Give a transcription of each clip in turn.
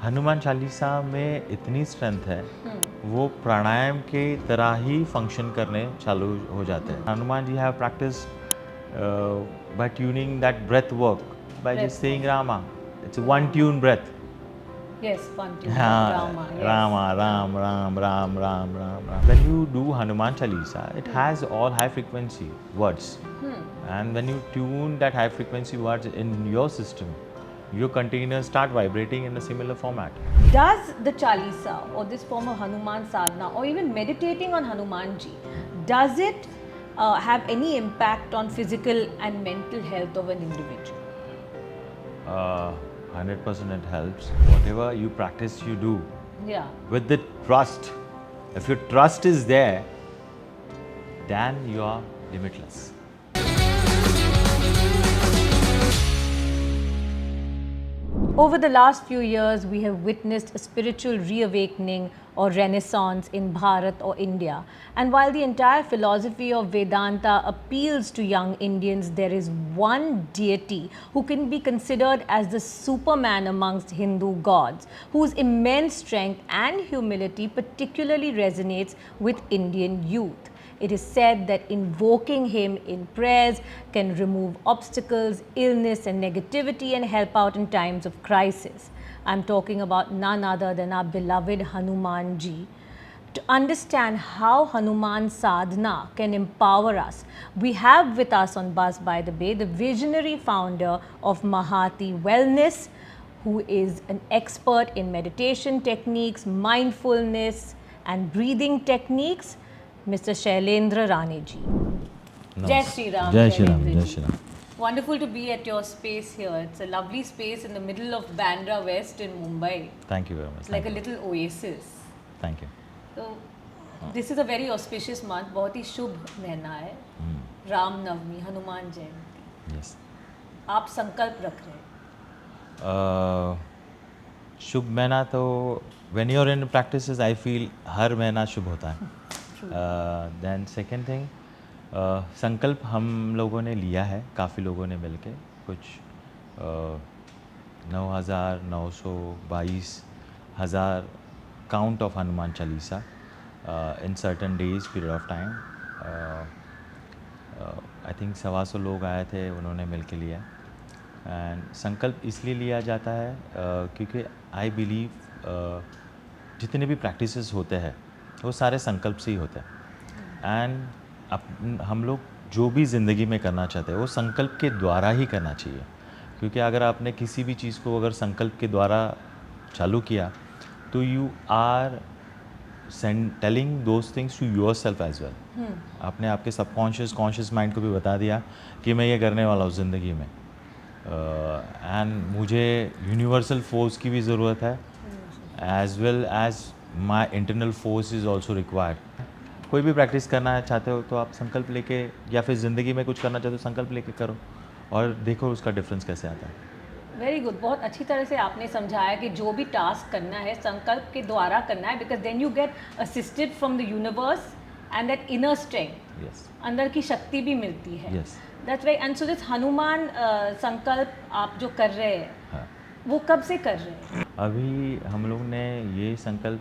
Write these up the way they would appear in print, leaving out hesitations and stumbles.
हनुमान चालीसा में इतनी स्ट्रेंथ है, वो प्राणायाम के तरह ही फंक्शन करने चालू हो जाते हैं। Hanuman ji have practice by tuning that breath work by just saying Rama. It's one tune breath. Yes, one tune, हाँ, Rama. Yes. Rama, Ram, Ram, Ram, Ram, Ram, Ram. When you do Hanuman Chalisa, it has all high frequency words. And when you tune that high frequency words in your system, your containers start vibrating in a similar format. Does the Chalisa or this form of Hanuman sadhana or even meditating on Hanumanji, does it have any impact on physical and mental health of an individual? 100% it helps. Whatever you practice, you do Yeah. with the trust. If your trust is there, then you are limitless. Over the last few years, we have witnessed a spiritual reawakening or renaissance in Bharat or India. And while the entire philosophy of Vedanta appeals to young Indians, there is one deity who can be considered as the Superman amongst Hindu gods, whose immense strength and humility particularly resonates with Indian youth. It is said that invoking him in prayers can remove obstacles, illness, and negativity and help out in times of crisis. I'm talking about none other than our beloved Hanumanji. To understand how Hanuman sadhana can empower us, we have with us on Buzz by the Bay the visionary founder of Mahati Wellness, who is an expert in meditation techniques, mindfulness, and breathing techniques, Mr. Shailendra Rane ji. Jai Shri Ram. Jai Shri Ram. Shailendra Jai ji. Shri Ram. Wonderful to be at your space here. It's a lovely space in the middle of Bandra West in Mumbai. Thank you very much. It's like a little oasis. Thank you. So, this is a very auspicious month. बहुत ही शुभ महीना है. Ram Navami, Hanuman Jayanti. Yes. आप संकल्प रख रहे हैं. शुभ महीना तो when you're in practices, I feel हर महीना शुभ होता है. Then second thing, संकल्प हम लोगों ने लिया है, काफ़ी लोगों ने मिलके कुछ 9,922 count of Hanuman Chalisa in certain days period of time. I think 125 लोग आए थे, उन्होंने मिलके लिया. एंड संकल्प इसलिए लिया जाता है क्योंकि आई बिलीव जितने भी प्रैक्टिसेस होते हैं वो सारे संकल्प से ही होते हैं. एंड हम लोग जो भी ज़िंदगी में करना चाहते हैं वो संकल्प के द्वारा ही करना चाहिए, क्योंकि अगर आपने किसी भी चीज़ को अगर संकल्प के द्वारा चालू किया तो you are telling those things to yourself as well. आपने आपके सबकॉन्शियस कॉन्शियस माइंड को भी बता दिया कि मैं ये करने वाला हूँ ज़िंदगी में. एंड मुझे यूनिवर्सल फोर्स की भी ज़रूरत है, as well as my internal force is also required. कोई भी प्रैक्टिस करना चाहते हो तो आप संकल्प लेके, या फिर ज़िंदगी में कुछ करना चाहते हो संकल्प लेके करो और देखो उसका डिफरेंस कैसे आता है. Very good. बहुत अच्छी तरह से आपने समझाया कि जो भी टास्क करना है संकल्प के द्वारा करना है, because then you get assisted from the universe and that inner strength. Yes. अंदर की शक्ति भी मिलती है. Yes. That's right. And so this Hanuman संकल्प आप जो कर रहे हैं, हाँ. वो कब से कर रहे हैं? अभी हम लोग ने ये संकल्प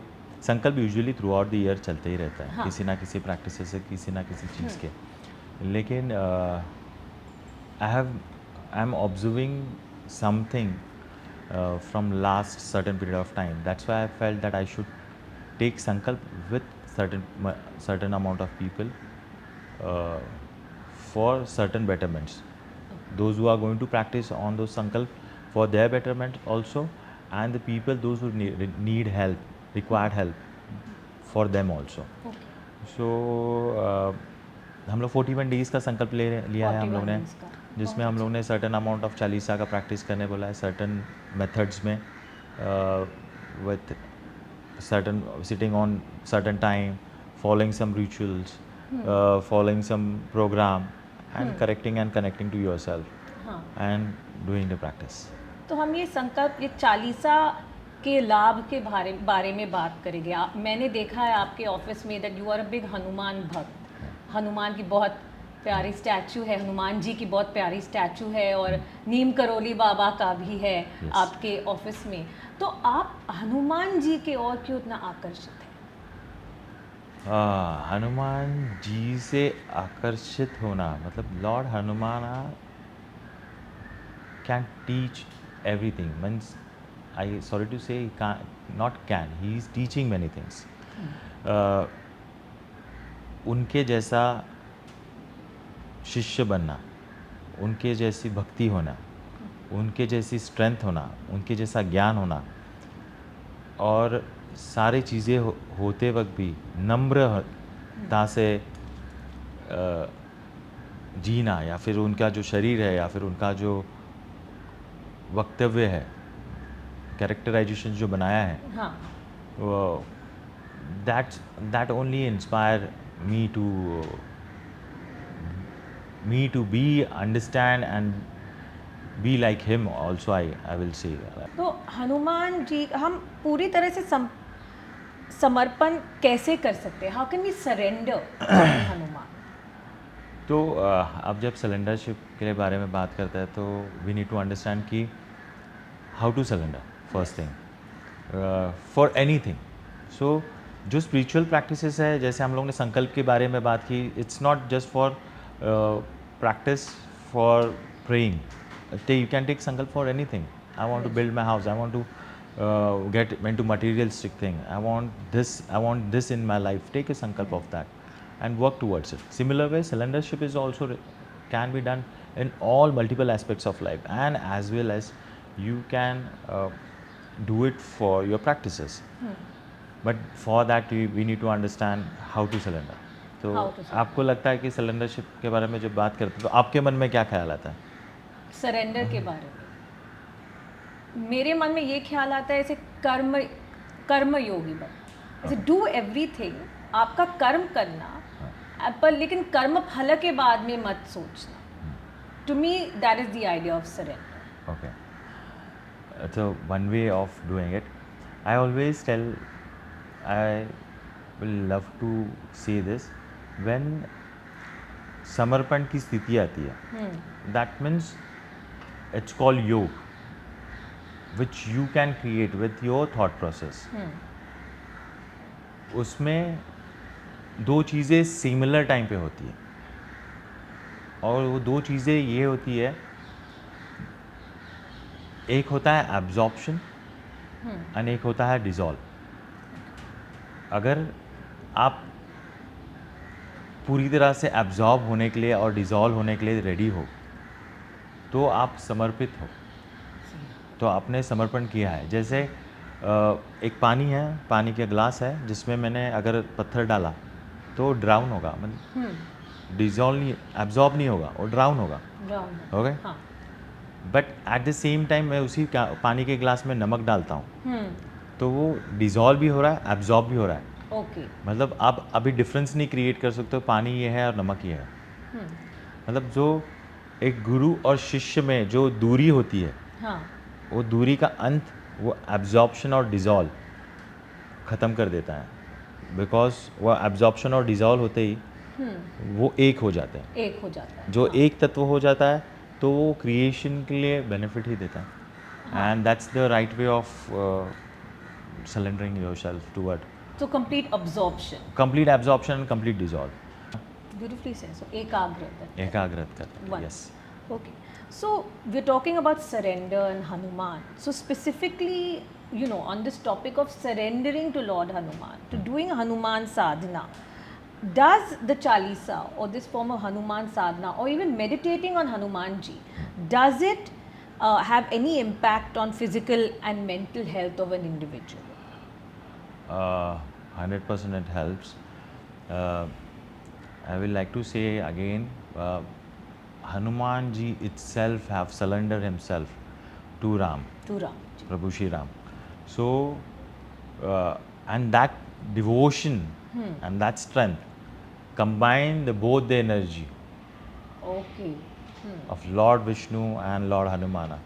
usually through out the year चलते ही रहता है. हाँ. किसी ना किसी प्रैक्टिस से, किसी ना किसी चीज़ के. लेकिन I am observing something from last certain period of time. That's why I felt that I should take sankalp with certain amount of people for certain betterments. Those who are going to practice on those sankalp for their betterment also, and the people those who need help, required help for them also. Okay. So हम लोग 41 days का संकल्प लिया है हम लोग ने, जिसमें हम लोग ने सर्टन अमाउंट ऑफ चालीसा का प्रैक्टिस करने बोला है, सर्टन मेथड्स में with certain sitting on certain time, following some rituals, following some program and correcting and connecting to yourself and doing the practice. तो हम ये संकल्प, ये चालीसा के लाभ के बारे में बात करेंगे. मैंने देखा है आपके ऑफिस में that you are a big Hanuman भक्त. हनुमान की बहुत प्यारी स्टैचू है, हनुमान जी की बहुत प्यारी स्टैचू है, और नीम करोली बाबा का भी है आपके ऑफिस में। तो आप हनुमान जी के और क्यों इतना आकर्षित हैं? हनुमान जी से आकर्षित होना मतलब Lord Hanuman can teach everything. Means, I sorry to say, he can not can. He is teaching many things. उनके जैसा शिष्य बनना, उनके जैसी भक्ति होना, उनके जैसी स्ट्रेंथ होना, उनके जैसा ज्ञान होना, और सारी चीज़ें होते वक्त भी नम्रता से जीना, या फिर उनका जो शरीर है या फिर उनका जो वक्तव्य है, कैरेक्टराइजेशन जो बनाया है, हाँ, that only inspire me to be understand and be like him also. I will say. तो हनुमान जी हम पूरी तरह से समर्पण कैसे कर सकते हैं? How can we surrender Hanuman? तो अब जब सरेंडरशिप के बारे में बात करते हैं तो वी नीड टू अंडरस्टैंड कि how to surrender first thing for anything. So जो स्पिरिचुअल प्रैक्टिसेस है, जैसे हम लोग ने संकल्प के बारे में बात की, it's not just for practice for praying. You can take sankalp for anything. I want to build my house, I want to get into materialistic thing, I want this in my life. Take a sankalp of that and work towards it. Similar way, surrendership is also can be done in all multiple aspects of life, and as well as you can do it for your practices. But for that we need to understand how to surrender. तो How to surrender. आपको लगता है कि surrendership के बारे में जब बात करते हैं तो आपके मन में क्या ख्याल आता है? सरेंडर के बारे में मेरे मन में ये ख्याल आता है, ऐसे कर्म योगी बन, ऐसे डू एवरीथिंग, आपका कर्म करना, पर लेकिन कर्म फल के बाद में मत सोचना. To me that is the idea of surrender. Okay. So one way of doing it, I always tell, I will love to say this, when समर्पण की स्थिति आती है, that means it's called योग, which you can create with your thought process. उसमें दो चीज़ें similar time पे होती है, और वो दो चीज़ें ये होती है, एक होता है एब्जॉर्प्शन और एक होता है डिज़ोल्व. अगर आप पूरी तरह से एब्जॉर्ब होने के लिए और डिज़ोल्व होने के लिए रेडी हो तो आप समर्पित हो, तो आपने समर्पण किया है. जैसे एक पानी है, पानी का ग्लास है, जिसमें मैंने अगर पत्थर डाला तो ड्राउन होगा, मतलब डिज़ोल्व नहीं, एब्जॉर्ब नहीं होगा, वो ड्राउन होगा. Okay. But at the same time मैं उसी पानी के ग्लास में नमक डालता हूँ, तो वो डिज़ोल्व भी हो रहा है, एब्जॉर्ब भी हो रहा है. मतलब आप अभी डिफरेंस नहीं क्रिएट कर सकते हो, पानी ये है और नमक ये है. मतलब जो एक गुरु और शिष्य में जो दूरी होती है, वो दूरी का अंत वो एब्जॉर्प्शन और डिज़ोल्व ख़त्म कर देता है. बिकॉज वो एब्जॉर्प्शन और डिज़ोल्व होते ही वो एक हो जाते हैं. एक हो जाता है. जो एक तत्व हो जाता है तो वो क्रिएशन के लिए बेनिफिट ही देता है. And that's the right way of surrendering yourself toward. So complete absorption. Complete absorption and complete dissolve. Beautifully said. So ekagrata. एकाग्रत करते हैं. One. Yes. Okay. So we're talking about surrender and Hanuman. So specifically, you know, on this topic of surrendering to Lord Hanuman, to doing Hanuman sadhana, does the Chalisa or this form of Hanuman sadhana, or even meditating on Hanuman ji, does it have any impact on physical and mental health of an individual? 100% it helps. I will like to say again, Hanuman ji itself have surrendered himself to Ram, To Ram ji. Prabhu Shri Ram. So, and that devotion and that strength combine both the energy Okay. of Lord Vishnu and Lord Hanumana.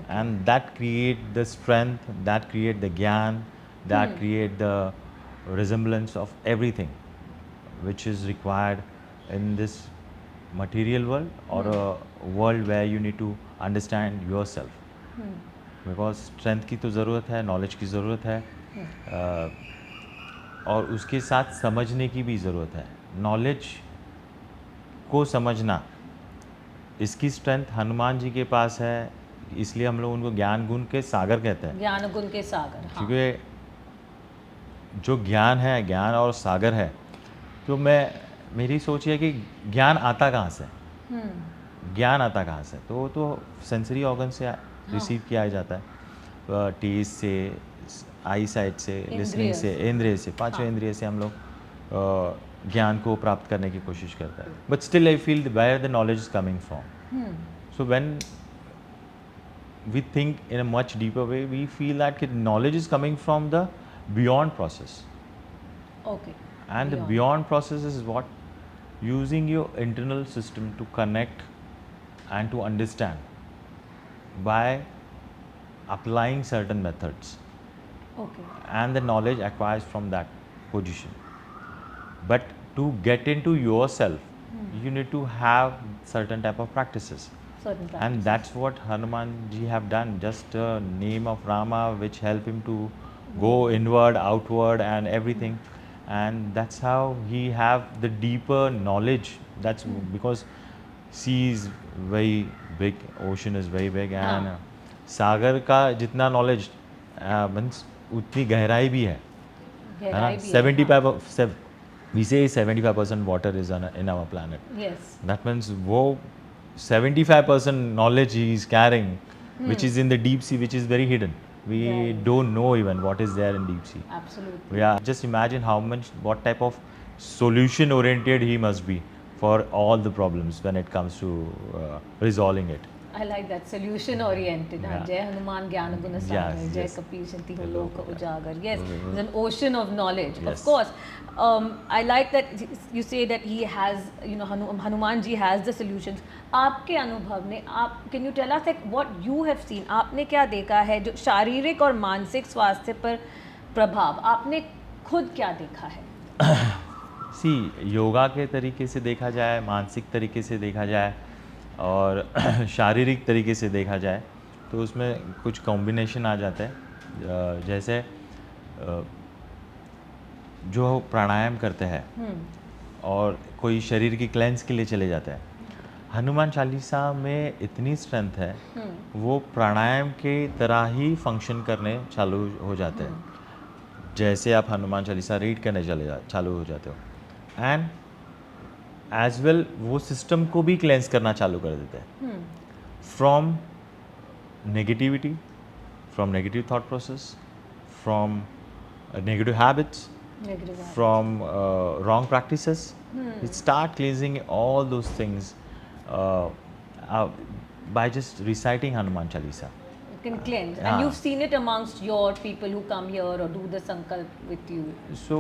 And that create the strength, that create the gyan, that create the resemblance of everything which is required in this material world or a world where you need to understand yourself. Because strength की तो ज़रूरत है, knowledge की ज़रूरत है, और उसके साथ समझने की भी ज़रूरत है। नॉलेज को समझना, इसकी स्ट्रेंथ हनुमान जी के पास है, इसलिए हम लोग उनको ज्ञान गुण के सागर कहते हैं। ज्ञान गुण के सागर, हाँ। क्योंकि जो ज्ञान है, ज्ञान और सागर है, तो मेरी सोच है कि ज्ञान आता कहाँ से? ज्ञान आता कहाँ से? तो सेंसरी ऑर्गन से रिसीव किया जाता है, टेस्ट से, आई साइट से, लिसनिंग से, इंद्रिय से, पांचों इंद्रिय से हम लोग ज्ञान को प्राप्त करने की कोशिश करता है। But still I feel where the knowledge is coming from. So when we think in a much deeper way, we feel that knowledge is coming from the beyond process. Okay. And the beyond process is what? Using your internal system to connect and to understand by applying certain methods. Okay. And the knowledge acquires from that position. But to get into yourself, you need to have certain type of practices. And that's what Hanuman ji have done. Just the name of Rama which help him to go inward, outward and everything. And that's how he have the deeper knowledge. That's because sea is very big, ocean is very big, and सागर का जितना knowledge means उतनी गहराई भी है ना? 75 we say 75% water is in our planet. Yes. That means वो 75% knowledge he is carrying, which is in the deep sea, which is very hidden. We don't know even what is there in deep sea. Absolutely. Yeah, just imagine what type of solution oriented he must be for all the problems when it comes to resolving it. I like that, solution oriented. Jai Hanuman Gyan Guna Sagar, Jai Kapil Shanti Lok Ujagar. Yes, it's an ocean of knowledge. Of course, I like that you say that he has, Hanuman ji has the solutions. आपके अनुभव ने, can you tell us like what you have seen? आपने क्या देखा है जो शारीरिक और मानसिक स्वास्थ्य पर प्रभाव, आपने खुद क्या देखा है? See, योगा के तरीके से देखा जाए, मानसिक तरीके से देखा जाए और शारीरिक तरीके से देखा जाए, तो उसमें कुछ कॉम्बिनेशन आ जाता है। जैसे जो प्राणायाम करते हैं और कोई शरीर की क्लेंस के लिए चले जाते हैं, हनुमान चालीसा में इतनी स्ट्रेंथ है, वो प्राणायाम के तरह ही फंक्शन करने चालू हो जाते हैं। जैसे आप हनुमान चालीसा रीड करने चालू हो जाते हो, एंड एज वेल वो सिस्टम को भी क्लेंस करना चालू कर देते हैं from negativity, from negative thought process, from negative habits, from wrong practices. You start cleansing all those things by just reciting Hanuman Chalisa. You can cleanse. And you've seen it amongst your people who come here or do the sankalp with you. So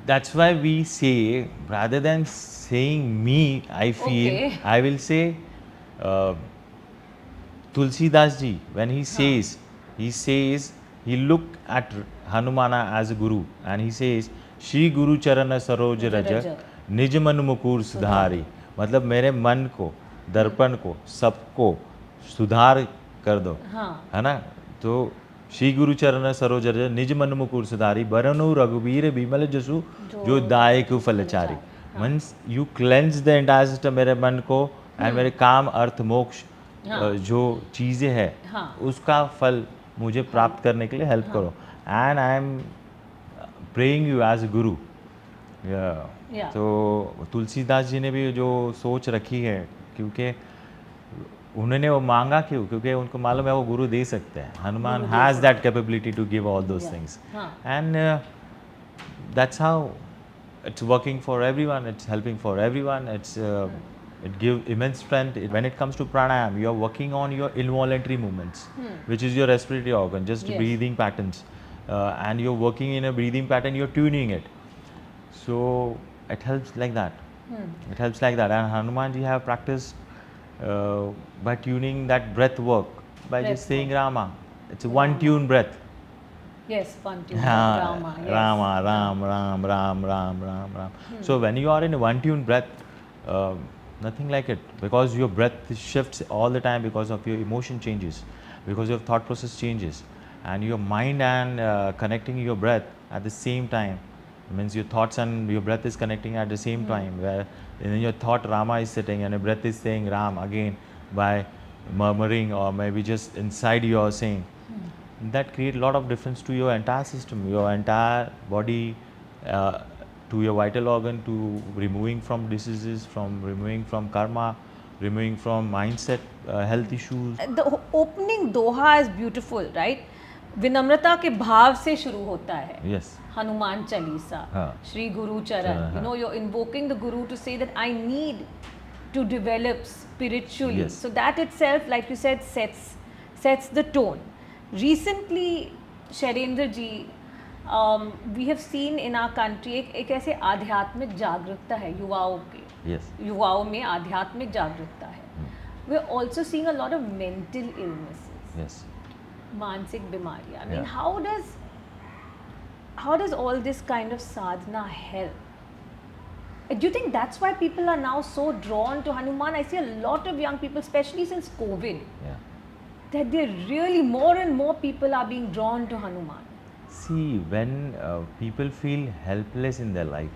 that's why we say, rather than saying me, I feel, I will say Tulsidas ji, when he says, he look at Hanumana as a guru and he says, Shri Guru Charana Saroj Raja निज मन मुकुर सुधारी, मतलब मेरे मन को, दर्पण को, सबको सुधार कर दो, है ना? तो श्री गुरु चरण सरोज रज निज मन मुकुर सुधारी, बरनु रघुबीर बिमल जसु जो दायक फलचारी. Means you cleanse the entire system, मेरे मन को एंड मेरे काम अर्थ मोक्ष जो चीज़ें हैं उसका फल मुझे प्राप्त करने के लिए हेल्प करो. And I am praying you as guru. तो तुलसीदास जी ने भी जो सोच रखी है, क्योंकि उन्होंने वो मांगा क्यों? क्योंकि उनको मालूम है वो गुरु दे सकते हैं. Hanuman has that capability to give all those things, and that's how it's working for everyone, it's helping for everyone, it gives immense strength. When it comes to pranayam, you are working on your involuntary movements, which is your respiratory organ, just breathing patterns, and you're working in a breathing pattern, you're tuning it, so it helps like that. It helps like that. And Hanuman ji have practiced by tuning that breath work by just saying Rama. It's a one tune breath. Yes, one tune. Rama. Yes. Rama, Ram, Ram, Ram, Ram, Ram, Ram. So when you are in a one tune breath, Nothing like it, because your breath shifts all the time, because of your emotion changes, because your thought process changes, and your mind and connecting your breath at the same time means your thoughts and your breath is connecting at the same time, where in your thought Rama is sitting and your breath is saying Ram again by murmuring, or maybe just inside you are saying. That create a lot of difference to your entire system, your entire body, uh, to your vital organ, to removing from diseases, from removing from karma, removing from mindset, health issues. The opening doha is beautiful, right? विनम्रता के भाव से शुरू होता है. Yes. Hanuman Chalisa, हाँ. श्री गुरु चरण. हाँ. You know, you're invoking the guru to say that I need to develop spiritually. Yes. So that itself, like you said, sets the tone. Recently, Shailendra ji, we have seen in our country एक ऐसे आध्यात्मिक जागरूकता है युवाओं के. Yes. युवाओं में आध्यात्मिक जागरूकता है. We're also seeing a lot of mental illnesses, Yes. मानसिक बीमारियां. I mean, Yeah. how does all this kind of sadhana help? Do you think that's why people are now so drawn to Hanuman? I see a lot of young people, especially since COVID, Yeah. that they're really more and more people are being drawn to Hanuman. See, when people feel helpless in their life,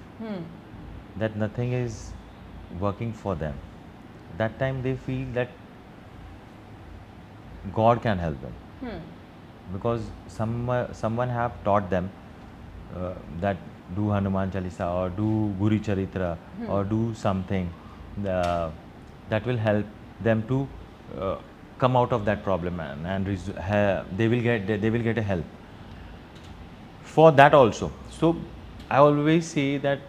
that nothing is working for them, that time they feel that God can help them, because someone have taught them that do Hanuman Chalisa or do Guru Charitra or do something that will help them to come out of that problem, and they will get a help for that also. So I always say that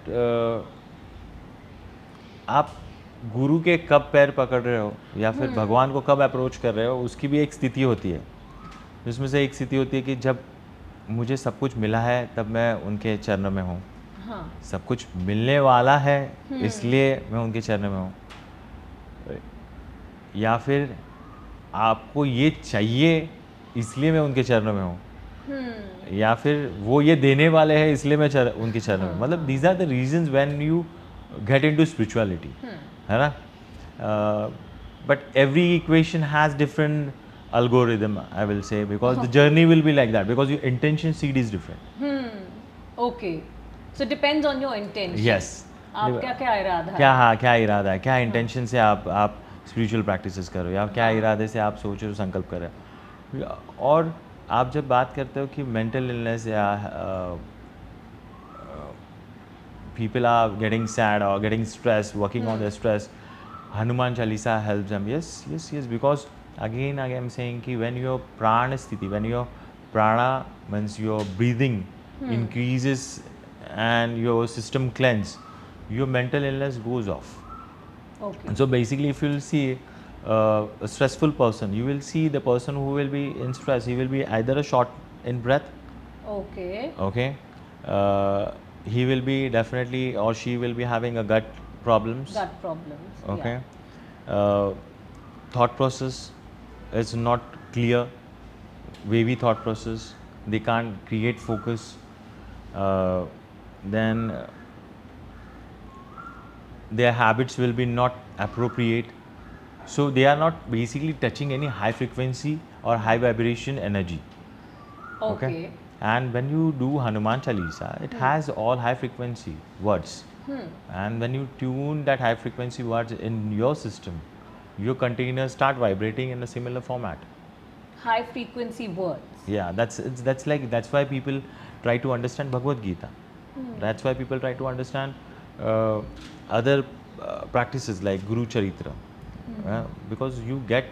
आप गुरु के कब पैर पकड़ रहे हो या फिर भगवान को कब अप्रोच कर रहे हो, उसकी भी एक स्थिति होती है. जिसमें से एक स्थिति होती है कि जब मुझे सब कुछ मिला है तब मैं उनके चरणों में हूँ. हाँ. सब कुछ मिलने वाला है इसलिए मैं उनके चरणों में हूँ, या फिर आपको ये चाहिए इसलिए मैं उनके चरणों में हूँ, या फिर वो ये देने वाले हैं इसलिए मैं उनके चरणों में. मतलब these are the reasons when you get into spirituality, है ना. But every equation has different algorithm, I will say, because the journey will be like that, because your intention seed is different. Okay. So depends on your intention. Yes. आपका क्या इरादा है? क्या इरादा है, क्या इंटेंशन से आप स्पिरिचुअल प्रैक्टिसेस कर रहे हो, या क्या इरादे से आप सोच रहे हो, संकल्प कर रहे हो. और आप जब बात करते हो कि मेंटल इलनेस या people are getting sad or getting stressed, working on their stress, Hanuman Chalisa helps them. Yes, because again I am saying कि when your prana sthiti, when your prana means your breathing increases and your system cleanse, your mental illness goes off. Okay. And so basically, if you will see a stressful person, you will see the person who will be in stress, he will be either a short in breath. Okay. Okay. He will be definitely, or she will be having a gut problems. Gut problems. Okay. Yeah. Thought process is not clear, wavy thought process. They can't create focus. Then their habits will be not appropriate. So they are not basically touching any high frequency or high vibration energy. Okay. And when you do Hanuman Chalisa, it has all high frequency words. And when you tune that high frequency words in your system, your containers start vibrating in a similar format. High frequency words. Yeah, that's why people try to understand Bhagavad Gita. That's why people try to understand other practices like Guru Charitra, because you get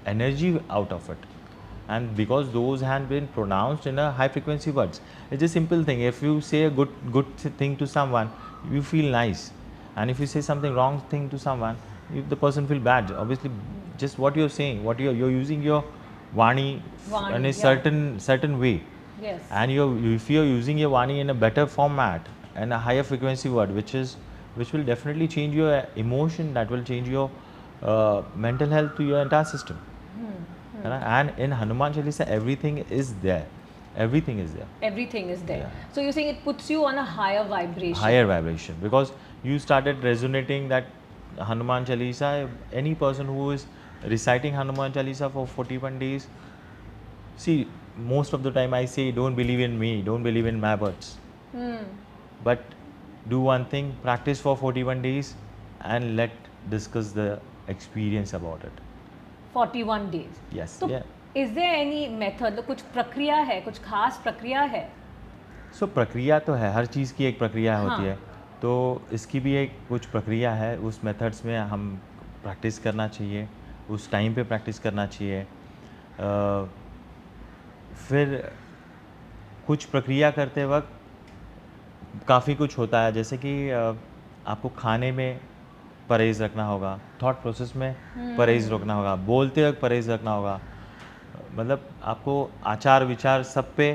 energy out of it, and because those have been pronounced in a high frequency words. It's a simple thing. If you say a good thing to someone, you feel nice, and if you say something wrong thing to someone, if the person feel bad. Obviously, just what you're saying, what you're using your Vani in a certain way. Yes. And if you're using your Vani in a better format and a higher frequency word, which will definitely change your emotion, that will change your mental health to your entire system. And in Hanuman Chalisa, everything is there. Everything is there. Everything is there. Yeah. So you're saying it puts you on a higher vibration. Higher vibration, because you started resonating that Hanuman Chalisa, any person who is reciting Hanuman Chalisa for 41 days, see, most of the time I say, don't believe in me, don't believe in my words. But do one thing, practice for 41 days and let discuss the experience about it. 41 days. Yes, तो yeah. is there any method, कुछ प्रक्रिया है, कुछ खास प्रक्रिया है? सो प्रक्रिया तो है, हर चीज़ की एक प्रक्रिया हाँ. होती है, तो इसकी भी एक कुछ प्रक्रिया है, उस मेथड्स में हम प्रैक्टिस करना चाहिए, उस टाइम पे प्रैक्टिस करना चाहिए। फिर कुछ प्रक्रिया करते वक्त काफ़ी कुछ होता है, जैसे कि आपको खाने में परहेज़ रखना होगा, थॉट प्रोसेस में परहेज़ रखना होगा, बोलते वक्त परहेज़ रखना होगा, मतलब आपको आचार विचार सब पे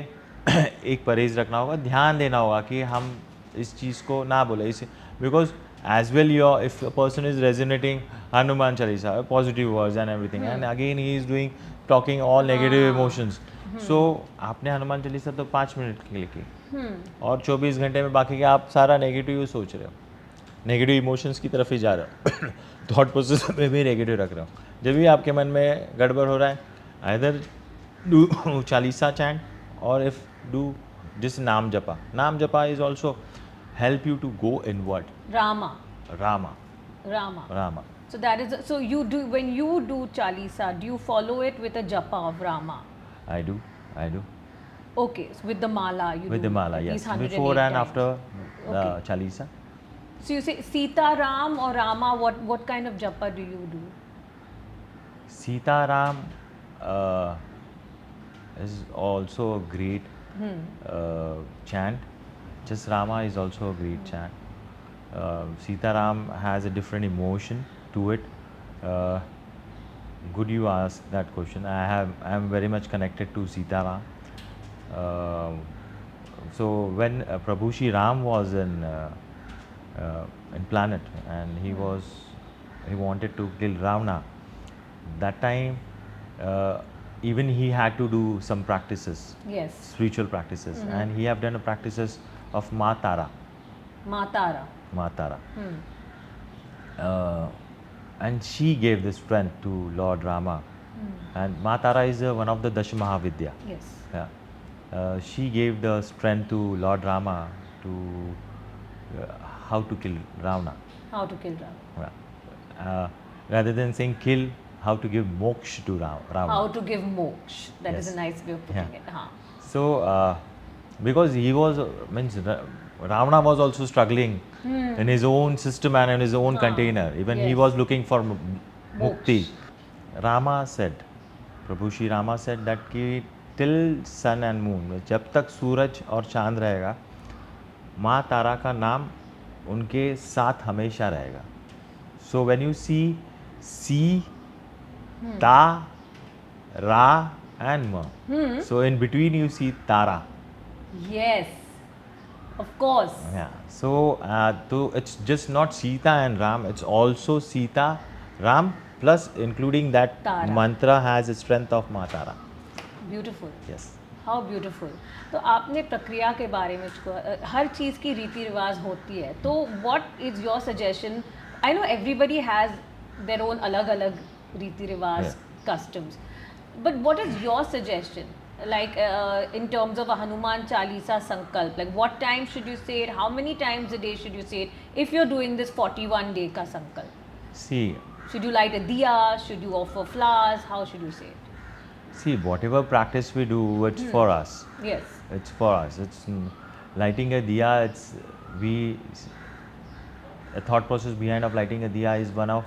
एक परहेज़ रखना होगा, ध्यान देना होगा कि हम इस चीज़ को ना बोले, इस because as well your if a person is resonating Hanuman Chalisa positive words and everything and again he is doing talking all negative emotions, so आपने हनुमान चालीसा तो 5 मिनट के लिए की और 24 घंटे में बाकी के आप सारा नेगेटिव सोच रहे हो, नेगेटिव इमोशंस की तरफ ही जा रहे हो, थॉट प्रोसेस में भी नेगेटिव रख रहे हो। जब भी आपके मन में गड़बड़ हो रहा है, आइदर डू चालीसा चैंट और इफ डू जिस नाम जपा is also help you to go inward. Rama. Rama. So that is, so you do, when you do Chalisa, do you follow it with a japa of Rama? I do. Okay, so with the mala you With do the mala, at yes. least 108 Before and times. after the Okay. Chalisa. So you say Sita Ram or Rama, what kind of japa do you do? Sita Ram is also a great chant. Just Rama is also a great chant. Sita Ram has a different emotion to it. Good you ask that question. I am very much connected to Sita Ram. So when Prabhu Shri Ram was in planet and he wanted to kill Ravana, that time even he had to do some practices, Yes. spiritual practices, and he have done practices of Ma Tara. Matara. And she gave the strength to Lord Rama. And Ma Tara is one of the Dash Mahavidya. Yes. Yeah. She gave the strength to Lord Rama to how to kill Ravana. How to kill Ram. Yeah. Rather than saying kill, how to give moksha to Ravana. How to give moksha. That is Yes. a nice way of putting Yeah. it. Huh. So, because he was, Ravana was also struggling in his own system and in his own container. Even he Yes. was looking for mukti. Rama said, Prabhu Shri Rama said that कि till sun and moon, जब तक सूरज और चांद रहेगा, माँ तारा का नाम उनके साथ हमेशा रहेगा. So when you see Ta, Ra and Ma. So in between you see Tara. Yes. Of course. Yeah. So it's just not Sita and Ram. It's also Sita, Ram, plus including that Tara. mantra has a strength of Ma Tara. Beautiful. Yes. How beautiful. तो आपने प्रक्रिया के बारे में हर चीज़ की रीति रिवाज होती है, तो what is your suggestion? I know everybody has their own अलग अलग रीति रिवाज, customs, but what is your suggestion, like in terms of a Hanuman Chalisa Sankalp, like what time should you say it, how many times a day should you say it if you're doing this 41 day ka Sankalp? See, Should you light a diya, should you offer flowers, how should you say it? whatever practice we do, it's for us. Yes. It's for us. It's lighting a diya. A thought process behind of lighting a diya is one of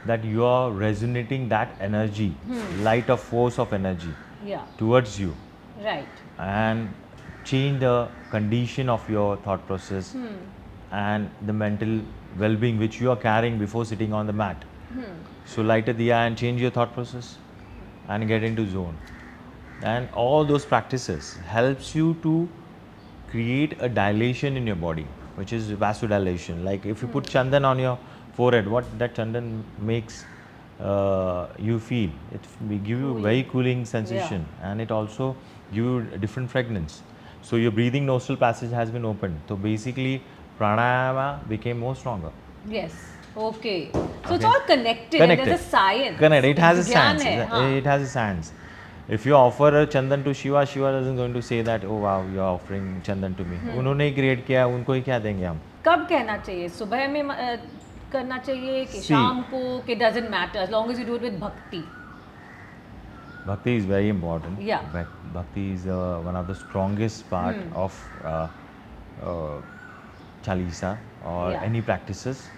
that you are resonating that energy, light of force of energy Yeah. towards you, Right. and change the condition of your thought process and the mental well-being which you are carrying before sitting on the mat. So light a diya and change your thought process and get into zone. And all those practices helps you to create a dilation in your body, which is vasodilation. Like if you put chandan on your forehead, what that chandan makes you feel, it will give you a very cooling sensation, and it also give you a different fragrance. So your breathing nostril passage has been opened. So basically pranayama became more stronger. Yes. Okay. So it's all connected. And there's a science. Connect. It has a ज्ञान science. है, हाँ. It has a science. If you offer a chandan to Shiva, Shiva isn't going to say that, oh wow, you're offering chandan to me. उन्होंने ही create किया, उनको ही क्या देंगे हम? कब कहना चाहिए? सुबह में करना चाहिए कि See. शाम को, कि doesn't matter as long as you do it with bhakti. Bhakti is very important. Yeah. Bhakti is one of the strongest part of Chalisa or Yeah. any practices.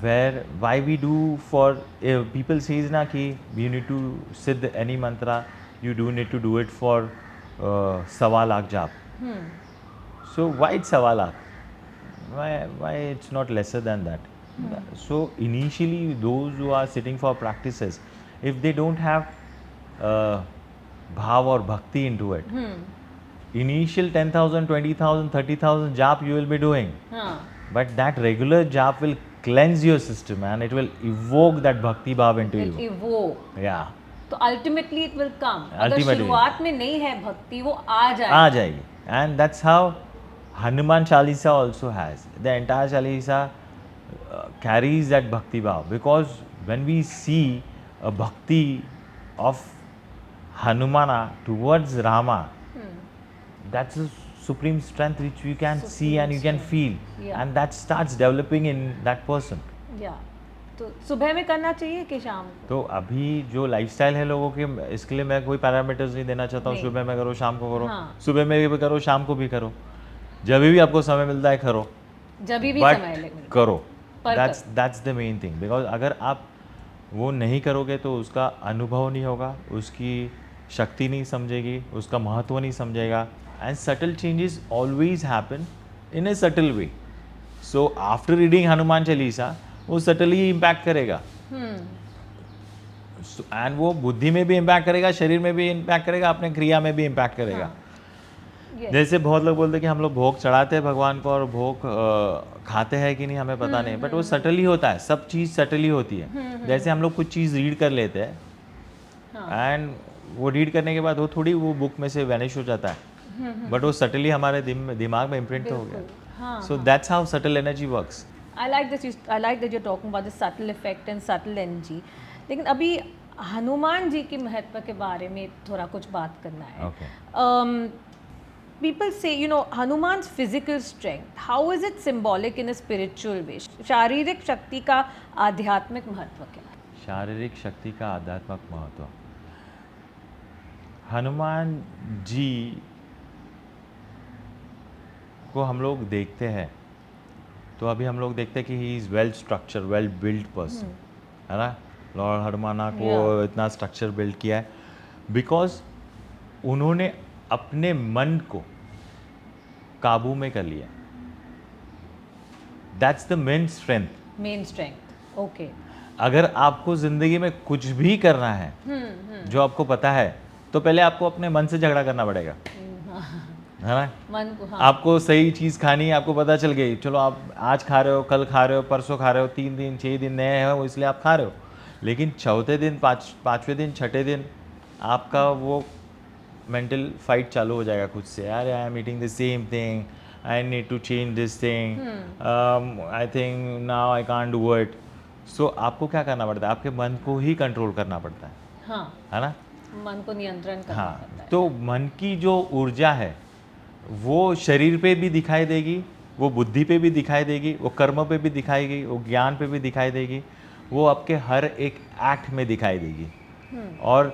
Where why we do for people says na ki you need to sit any mantra, you do need to do it for sawa lakh jap. So why it's sawa lakh? Why it's not lesser than that? So initially those who are sitting for practices, if they don't have bhav or bhakti into it, initial 10,000, 20,000, 30,000 jap you will be doing. हाँ. But that regular jap will cleanse your system and it will evoke that bhakti bhav into Will you. evoke. Yeah, तो ultimately it will come. अगर Ultimately. शुरुआत में नहीं है भक्ति, वो आ जाए. aa jayegi. And that's how Hanuman Chalisa also has. The entire Chalisa carries that bhakti bhav, because when we see a bhakti of Hanumana towards Rama, that's a supreme strength which you can see and you can feel, Yeah. and that starts developing in that person. या तो सुबह में करना चाहिए कि शाम को? तो अभी जो लाइफस्टाइल है लोगों के, इसके लिए मैं कोई पैरामीटर्स नहीं देना चाहता हूँ. नहीं. सुबह में करो, शाम को करो. हाँ. सुबह में भी करो, शाम को भी करो, जब भी आपको समय मिलता है करो, जब भी बट समय लगे. करो. पर that's the main thing. Because अगर आप वो नहीं करोगे तो उसका अनुभव नहीं होगा, उसकी शक्ति नहीं समझेगी, उसका महत्व नहीं समझेगा. And subtle changes always happen in A subtle way. So after reading Hanuman Chalisa वो सटली इम्पैक्ट करेगा. एंड वो बुद्धि में भी इम्पैक्ट करेगा, शरीर में भी इम्पैक्ट करेगा, अपने क्रिया में भी इम्पैक्ट करेगा. Yes. जैसे बहुत लोग बोलते हैं कि हम लोग भोग चढ़ाते हैं भगवान को और भोग खाते हैं कि नहीं हमें पता नहीं, बट वो सटली होता है. सब चीज़ सटली होती है. जैसे हम लोग कुछ चीज़ रीड कर लेते हैं एंड वो रीड करने के बाद वो थोड़ी वो बुक में से वैनिश हो जाता है, बट वो सटली हमारे दिमाग में इम्प्रिंट तो हो गया. हाँ. So that's how subtle energy works. I like this. I like that you're talking about the subtle effect and subtle energy. लेकिन अभी हनुमान जी के महत्व के बारे में थोड़ा कुछ बात करना है. Okay. People say, you know, Hanuman's physical strength, how is it symbolic in a spiritual way? शारीरिक शक्ति का आध्यात्मिक महत्व क्या है? शारीरिक शक्ति का आध्यात्मिक महत्व. हनुमान जी को हम लोग देखते हैं तो अभी हम लोग देखते हैं कि he is well structure, well build person, है ना. लॉर्ड हनुमाना को Yeah. इतना स्ट्रक्चर बिल्ड किया है बिकॉज उन्होंने अपने मन को काबू में कर लिया. That's the main strength. Main strength. Okay. अगर आपको जिंदगी में कुछ भी करना है जो आपको पता है, तो पहले आपको अपने मन से झगड़ा करना पड़ेगा, है ना. मन को, हाँ. आपको सही चीज़ खानी है, आपको पता चल गई, चलो आप आज खा रहे हो, कल खा रहे हो, परसों खा रहे हो, 3 दिन 6 दिन नए हैं वो इसलिए आप खा रहे हो. लेकिन चौथे दिन, पाँचवें दिन, छठे दिन आपका वो मेंटल फाइट चालू हो जाएगा खुद से. यार I am eating the same thing, I need to change this thing, I think now I can't do it. So आपको क्या करना पड़ता है? आपके मन को ही कंट्रोल करना पड़ता है, हाँ. है ना. मन को नियंत्रण करना हाँ, पड़ता है. तो मन की जो ऊर्जा है वो शरीर पे भी दिखाई देगी, वो बुद्धि पे भी दिखाई देगी, वो कर्म पे भी दिखाई देगी, वो ज्ञान पे भी दिखाई देगी, वो आपके हर एक एक्ट में दिखाई देगी. और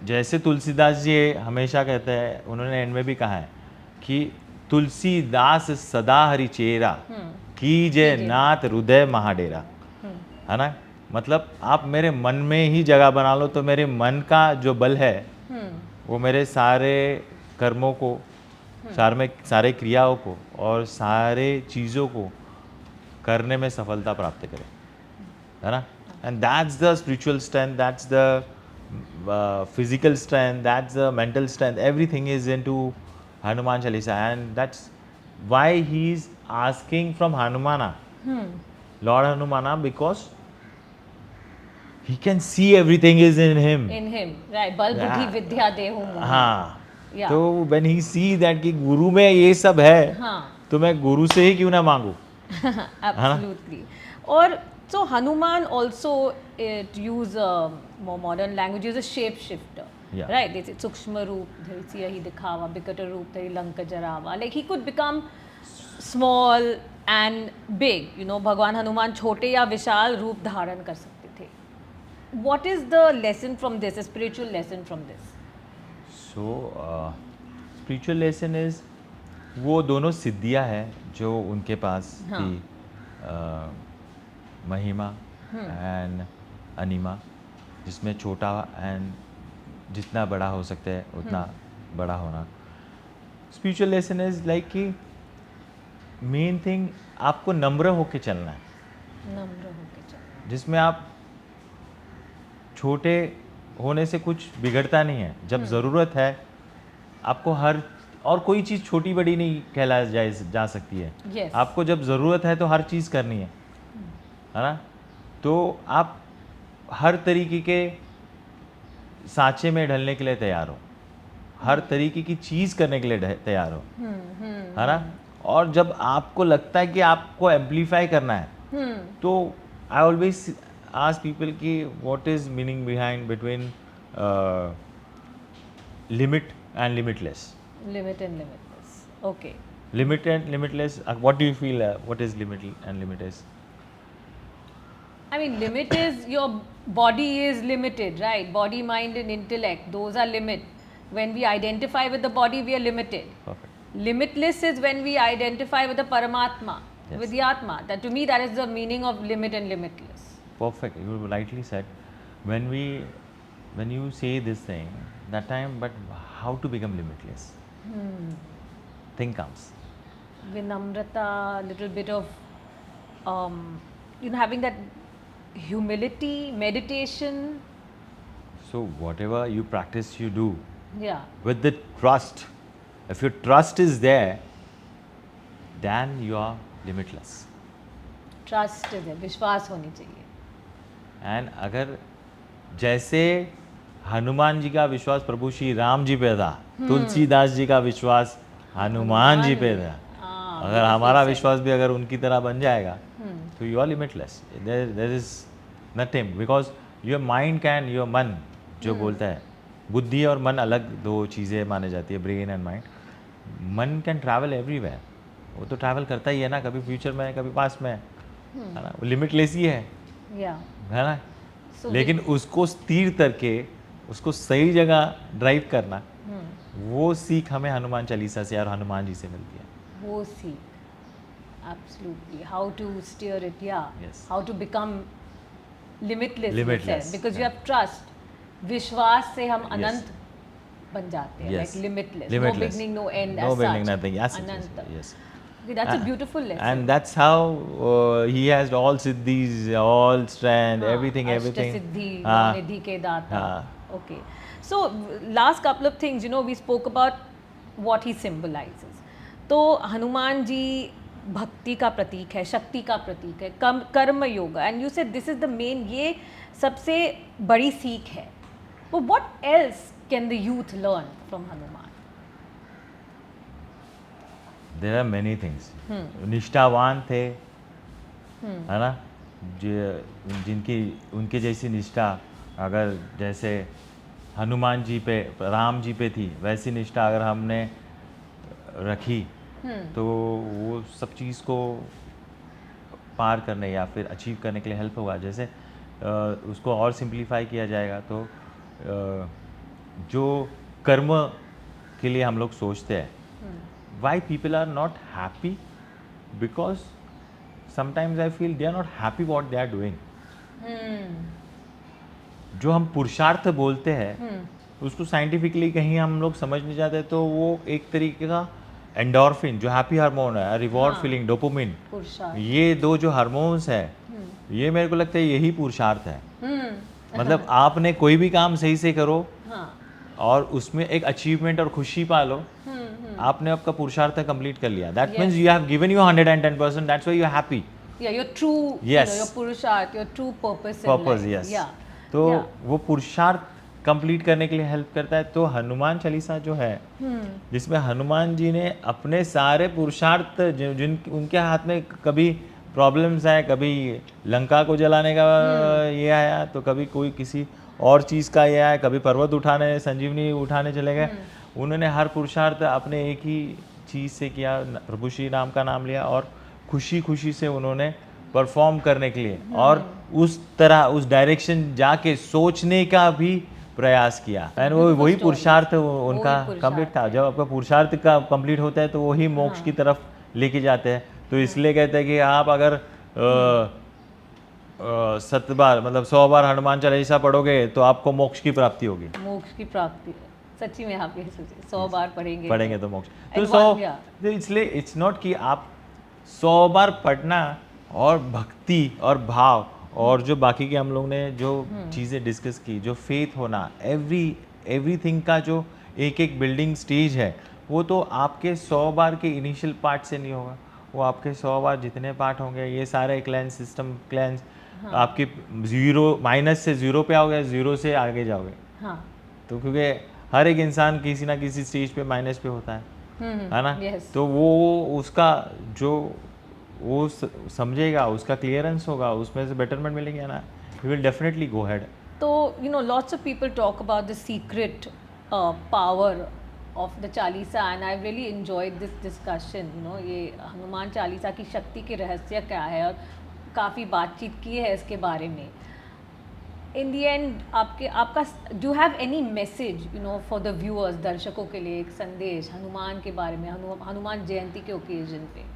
जैसे तुलसीदास जी हमेशा कहते हैं, उन्होंने एंड में भी कहा है कि तुलसीदास सदा हरि चेरा कीजे नाथ हृदय महाडेरा, है ना. मतलब आप मेरे मन में ही जगह बना लो तो मेरे मन का जो बल है वो मेरे सारे कर्मों को, सारे क्रियाओं को और सारे चीज़ों को करने में सफलता प्राप्त करे, है ना. And that's the spiritual strength, that's the physical strength, that's the mental strength. Everything is into Hanuman Chalisa, and that's why he is asking from Hanumana, lord Hanumana, because he can see everything is in him. In him, right. बल बुद्धि Yeah. विद्या देहु मोहि. हाँ. Yeah. तो when he see that कि गुरु में ये सब है, हाँ. तो मैं गुरु से ही क्यों ना मांगू, Absolutely. Or so Hanuman also, to use a more modern language, is a shapeshifter. Yeah. Right? They say Sukshma Roop, Dhari Yahi Dikhawa, Bikata Roop, Dhari Lanka Jarawa. Like he could become small and big. You know, Bhagwan Hanuman छोटे या विशाल रूप धारण कर सकते थे. What is the lesson from this, a spiritual lesson from this? So spiritual lesson is वो दोनों सिद्धियां हैं जो उनके पास हाँ. थी, महिमा एंड अनिमा, जिसमें छोटा एंड जितना बड़ा हो सकता है उतना बड़ा होना. स्पिरिचुअल लेसन इज लाइक कि मेन थिंग आपको नम्र होके चलना है, नम्र होके चलो. जिसमें आप छोटे होने से कुछ बिगड़ता नहीं है. जब ज़रूरत है आपको हर और कोई चीज़ छोटी बड़ी नहीं कहला जा सकती है. Yes. आपको जब ज़रूरत है तो हर चीज़ करनी है ना. तो आप हर तरीके के सांचे में ढलने के लिए तैयार हो, हर तरीके की चीज़ करने के लिए तैयार हो, है ना. और जब आपको लगता है कि आपको एम्पलीफाई करना है तो आई ऑलवेज आस्क पीपल कि what is meaning behind between limit and limitless. Limit and limitless. Okay. Limit and limitless, what do you feel, what is limit and limitless? I mean, limit is your body is limited, right? Body, mind, and intellect, those are limit. When we identify with the body, we are limited. Perfect. Limitless is when we identify with the Paramatma, Yes. with the Atma. That to me, that is the meaning of limit and limitless. Perfect, you rightly said. When you say this thing that time, but how to become limitless? Thing comes. Vinamrata, little bit of, having that humility, meditation. So whatever you practice, you do Yeah. with the trust. If your trust is there, then you are limitless. Trust is it, विश्वास होनी चाहिए. And अगर जैसे हनुमान जी का विश्वास प्रभु श्री राम जी पे था, तुलसीदास जी का विश्वास हनुमान जी पे था. हाँ, अगर हमारा विश्वास भी अगर उनकी तरह बन जाएगा तो you are limitless. There is nothing, because your mind can, your मन जो बोलता है, बुद्धि और मन अलग दो चीज़ें माने जाती है, ब्रेन एंड माइंड. मन कैन ट्रैवल एवरीवेयर, वो तो ट्रैवल करता ही है ना, कभी फ्यूचर में कभी पास्ट में, है ना. वो लिमिटलेस ही है Yeah. है ना. So लेकिन उसको स्थिर करके उसको सही जगह ड्राइव करना, वो सीख हमें हनुमान चालीसा से और हनुमान जी से मिलती है. वो सीख, absolutely, how to steer it, yeah. Yes. How to become limitless, Limitless, because you yeah. have trust. विश्वास से हम Yes. अनंत बन जाते हैं, Yes. like limitless, Limitless. no beginning, no end, No as beginning, such. nothing. Yes, yes, Anant. yes. Okay, that's a beautiful lesson. And that's how he has all siddhis, all strength, हाँ, everything. अष्टसिद्धि, हाँ. निधि के दाता. हाँ. Okay. So last couple of things, we spoke about what he symbolizes. तो हनुमान जी भक्ति का प्रतीक है, शक्ति का प्रतीक है, कर्म yoga, and you said this is the main, ये सबसे बड़ी सीख है. But what else can the youth learn from Hanuman? There are many things. निष्ठावान थे, है ना, जिनकी उनके जैसी निष्ठा अगर जैसे हनुमान जी पे, राम जी पे थी, वैसी निष्ठा अगर हमने रखी तो वो सब चीज़ को पार करने या फिर अचीव करने के लिए हेल्प होगा. जैसे उसको और सिंप्लीफाई किया जाएगा तो जो कर्म के लिए हम लोग सोचते हैं, why people are not happy, because sometimes I feel they are not happy what they are doing. जो हम पुरुषार्थ बोलते हैं उसको साइंटिफिकली कहीं हम लोग समझ नहीं जाते, तो वो एक तरीके का एंडोर्फिन जो हैप्पी हार्मोन है, रिवॉर्ड फीलिंग, डोपामिन, पुरुषार्थ. ये दो जो हार्मोन्स है, ये मेरे को लगता है यही पुरुषार्थ है. मतलब आपने कोई भी काम सही से करो और उसमें एक अचीवमेंट और खुशी पालो, आपने आपका पुरुषार्थ कंप्लीट कर लिया. That means you have given you 110%, that's why you are happy. Yeah, your true, Yes. your purusharth, your true purpose in purpose, life. Yes. Yeah. तो Yeah. वो पुरुषार्थ कंप्लीट करने के लिए हेल्प करता है। तो हनुमान चालीसा जो है, जिसमें हनुमान जी ने अपने सारे पुरुषार्थ जिन उनके हाथ में कभी प्रॉब्लम्स आए, कभी लंका को जलाने का ये आया, तो कभी कोई किसी और चीज़ का ये आया, कभी पर्वत उठाने, संजीवनी उठाने चले गए। उन्होंने हर पुरुषार्थ अपने एक ही चीज़ से किया, प्रभु श्री राम का नाम लिया और खुशी खुशी से उन्होंने परफॉर्म करने के लिए और उस तरह उस डायरेक्शन जाके सोचने का भी प्रयास किया। एंड वो वही पुरुषार्थ उनका कंप्लीट था। जब आपका पुरुषार्थ का कंप्लीट होता है तो वही मोक्ष की तरफ लेके जाते हैं। तो इसलिए कहते हैं कि आप अगर 7 बार मतलब 100 बार हनुमान चालीसा पढ़ोगे तो आपको मोक्ष की प्राप्ति होगी। मोक्ष की प्राप्ति, सच्ची में आप ये सोचिए 100 बार पढ़ेंगे तो मोक्ष। तो 100 इसलिए इट्स नॉट कि आप 100 बार पढ़ना और भक्ति और भाव और जो बाकी के हम लोग ने जो चीज़ें डिस्कस की, जो फेथ होना, एवरीथिंग का जो एक एक बिल्डिंग स्टेज है, वो तो आपके 100 बार के इनिशियल पार्ट से नहीं होगा। वो आपके 100 बार जितने पार्ट होंगे, ये सारे क्लेंस सिस्टम क्लेंस आपके माइनस से 0 पे आओगे, 0 से आगे जाओगे। तो क्योंकि हर एक इंसान किसी ना किसी स्टेज पे माइनस पे होता है ना। तो वो उसका जो वो समझेगा, उसका क्लियरेंस होगा, उसमें से बेटरमेंट मिलेगी ना, he will definitely go ahead. तो lots of people talk about the secret power of the Chalisa and I really enjoyed this discussion. ये हनुमान चालीसा की शक्ति के रहस्य क्या है, और काफ़ी बातचीत की है इसके बारे में। इन दी एंड आपका do have any message for the viewers, दर्शकों के लिए एक संदेश हनुमान के बारे में, हनुमान जयंती के ओकेजन पे?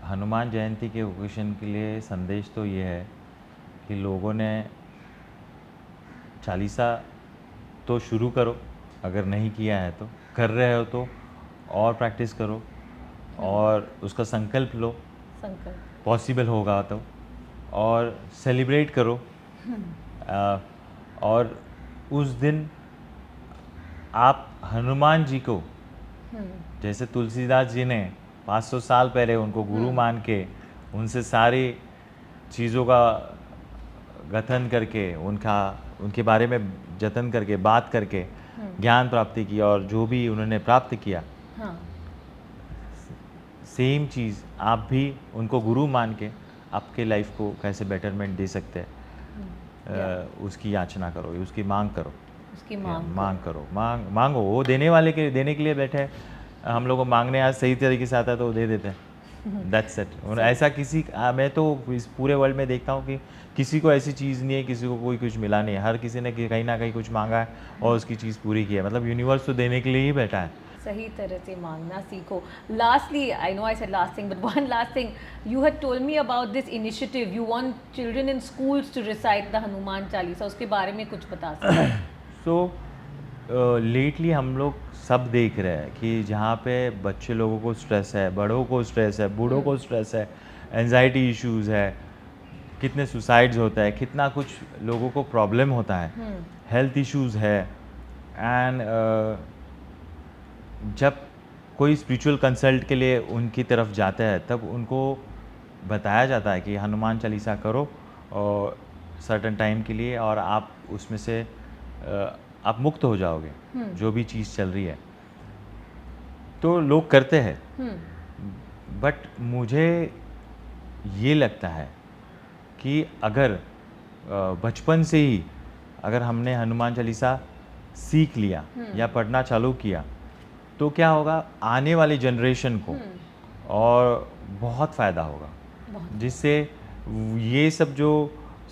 हनुमान जयंती के ओकेजन के लिए संदेश तो ये है कि लोगों ने चालीसा तो शुरू करो, अगर नहीं किया है तो, कर रहे हो तो और प्रैक्टिस करो और उसका संकल्प लो, पॉसिबल होगा तो, और सेलिब्रेट करो। और उस दिन आप हनुमान जी को, जैसे तुलसीदास जी ने 500 साल पहले उनको गुरु मान के उनसे सारी चीज़ों का गठन करके उनके बारे में जतन करके बात करके ज्ञान प्राप्ति की और जो भी उन्होंने प्राप्त किया, सेम चीज़ आप भी उनको गुरु मान के आपके लाइफ को कैसे बेटरमेंट दे सकते हैं, उसकी याचना करो, उसकी मांग करो, मांगो। वो देने के लिए बैठे हैं। हम लोग को मांगने आज सही तरीके से आता है तो वो दे देते हैं। That's it. ऐसा किसी मैं तो इस पूरे वर्ल्ड में देखता हूँ कि किसी को ऐसी चीज़ नहीं है, किसी को कोई कुछ मिला नहीं है। हर किसी ने कहीं ना कहीं कुछ मांगा है और उसकी चीज़ पूरी की है। मतलब यूनिवर्स तो देने के लिए ही बैठा है। सही तरह से मांगना सीखो। Lastly, I know I said last thing, but one last thing. You had told me about this initiative. You want children in schools to recite the Hanuman Chalisa. उसके बारे में कुछ बता सकते हैं? So लेटली हम लोग सब देख रहे हैं कि जहाँ पे बच्चे लोगों को स्ट्रेस है, बड़ों को स्ट्रेस है, बूढ़ों को स्ट्रेस है, एंजाइटी इश्यूज़ है, कितने सुसाइड्स होता है, कितना कुछ लोगों को प्रॉब्लम होता है, हेल्थ इश्यूज़ है। एंड जब कोई स्पिरिचुअल कंसल्ट के लिए उनकी तरफ जाते हैं तब उनको बताया जाता है कि हनुमान चालीसा करो और सर्टेन टाइम के लिए, और आप उसमें से आप मुक्त हो जाओगे, जो भी चीज़ चल रही है। तो लोग करते हैं, बट मुझे ये लगता है कि अगर बचपन से ही अगर हमने हनुमान चालीसा सीख लिया या पढ़ना चालू किया तो क्या होगा, आने वाली जनरेशन को और बहुत फ़ायदा होगा, जिससे ये सब जो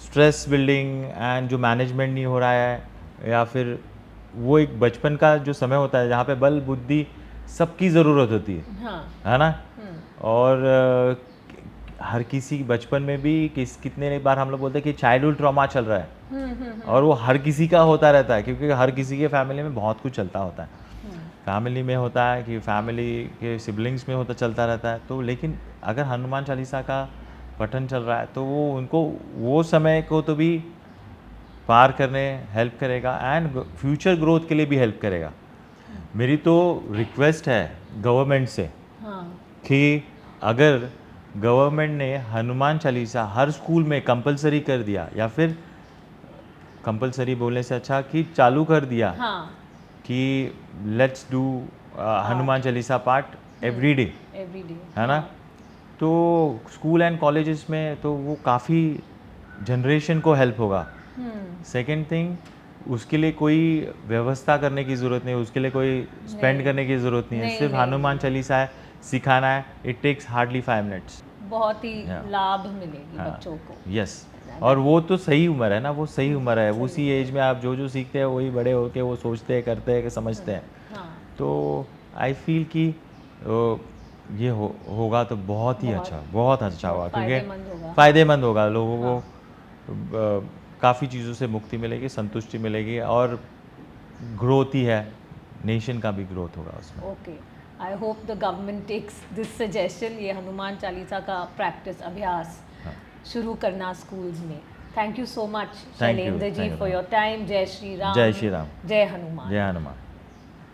स्ट्रेस बिल्डिंग एंड जो मैनेजमेंट नहीं हो रहा है, या फिर वो एक बचपन का जो समय होता है जहाँ पे बल बुद्धि सबकी ज़रूरत होती है, है ना। और हर किसी बचपन में भी कितने बार हम लोग बोलते हैं कि चाइल्डहुड ट्रॉमा चल रहा है, और वो हर किसी का होता रहता है, क्योंकि हर किसी के फैमिली में बहुत कुछ चलता होता है। फैमिली में होता है कि फैमिली के सिबलिंग्स में होता चलता रहता है। तो लेकिन अगर हनुमान चालीसा का पठन चल रहा है तो वो उनको वो समय को तो भी पार करने हेल्प करेगा एंड फ्यूचर ग्रोथ के लिए भी हेल्प करेगा। मेरी तो रिक्वेस्ट है गवर्नमेंट से कि अगर गवर्नमेंट ने हनुमान चालीसा हर स्कूल में कंपलसरी कर दिया, या फिर कंपलसरी बोलने से अच्छा कि चालू कर दिया हाँ कि लेट्स डू हनुमान चालीसा पाठ एवरी डे, एवरीडे है ना। तो स्कूल एंड कॉलेजेस में तो वो काफ़ी जनरेशन को हेल्प होगा। सेकेंड थिंग, उसके लिए कोई व्यवस्था करने की ज़रूरत नहीं, उसके लिए कोई स्पेंड करने की ज़रूरत नहीं है, नहीं, सिर्फ नहीं, हनुमान चालीसा है, सिखाना है, इट टेक्स हार्डली 5 मिनट्स। बहुत ही Yeah. लाभ मिलेगी हाँ। बच्चों को। यस, और वो तो सही उम्र है ना, वो सही उम्र है, उसी एज में आप जो जो सीखते हैं वही बड़े होके वो सोचते हैं, करते हैं, कि समझते हैं। हाँ तो आई फील कि ये होगा तो बहुत ही अच्छा, बहुत अच्छा होगा, फायदेमंद होगा। क्योंकि फ़ायदेमंद होगा लोगों को, काफ़ी चीज़ों से मुक्ति मिलेगी, संतुष्टि मिलेगी, और ग्रोथ ही है, नेशन का भी ग्रोथ होगा उसमें। Okay, I hope the government takes this suggestion, ये हनुमान चालीसा का प्रैक्टिस अभ्यास शुरू करना स्कूल्स में। Thank you so much Thank you, Shailendra ji thank you, for ma'am. Your time. जय श्री राम, जय श्री राम, जय हनुमान। जय हनुमान।